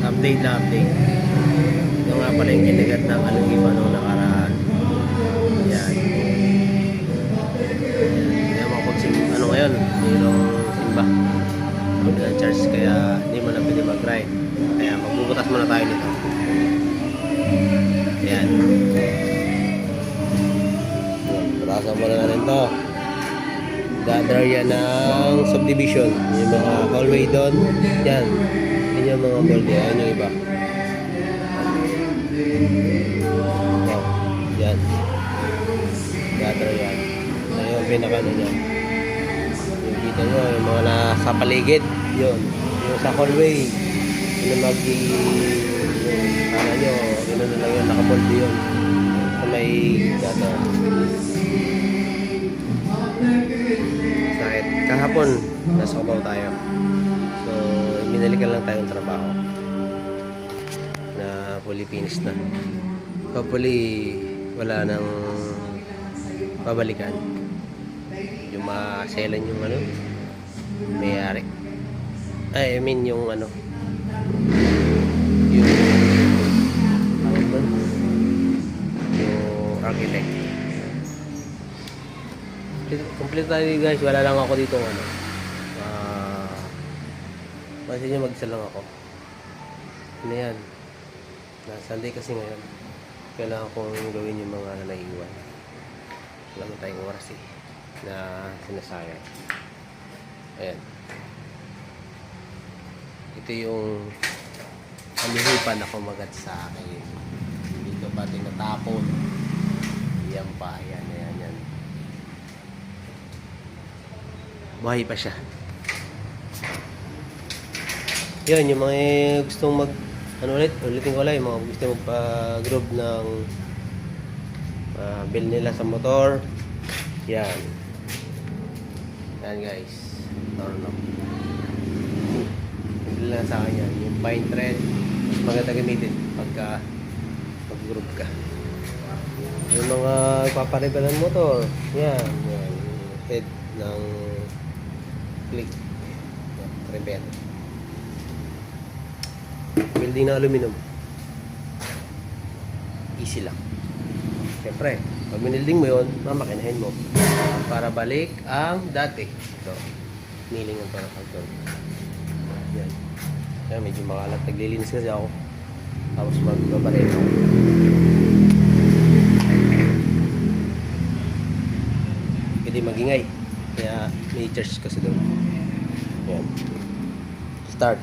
Update na update. Ito nga pala yung kinagat ng iba nung nakaraan. Yan. Ewan ko ano ngayon, mayroong simba. Charge kaya hindi mo na pwede mag-ride. Kaya magbubutas muna tayo nito. Yan. Butasan muna natin to. Gather yan ng subdivision. Yung mga hallway doon. Yan. Yan yung mga molde. Yan yung iba. Yan. Gather yan. Yan yung pinaka-ano yan. Yung kita nyo, yung mga nasa paligid. Yun. Yung sa hallway. Yung kala nyo, yun na lang yun. Nakamolde yun. Sa may gather. Sakit. Kahapon, nasa Cubao tayo. So, binalikan lang tayong trabaho na fully finished na. Hopefully, wala nang babalikan. Yung maselan yung ano, mayari. I mean yung ano, yung architect. Complete tayo guys, wala lang ako dito ano. Pansin nyo mag-isa lang ako. Ano yan? Sunday kasi ngayon. Kailangan kong gawin yung mga naiiwan. Wala mo tayong oras eh. Na sinasayang. Ayan. Ito yung amihipan na kumagat sa akin. Dito pati natapon. Yan pa. Ayan. Buhay pa siya. Yan, yung mga gustong ulitin ko lang, yung mga gustong magpa-group ng bill nila sa motor. Yan. Yan guys. Torno. Bill lang sa akin yan. Yung pine thread, maganda gamitin pagka mag-group ka. Yung mga papareba ng motor. Yan. Head ng click. Rebel. Building na aluminum. Easy lang. Siyempre, pag minilding mo yun, mamakinahin mo. Para balik ang dati. Ito. Niling ang para pag yan. Kaya medyo makalat. Naglilinis kasi ako. Tapos magbabaril ako. Pwede magingay. Kaya may charge kasi doon. Yan. Start.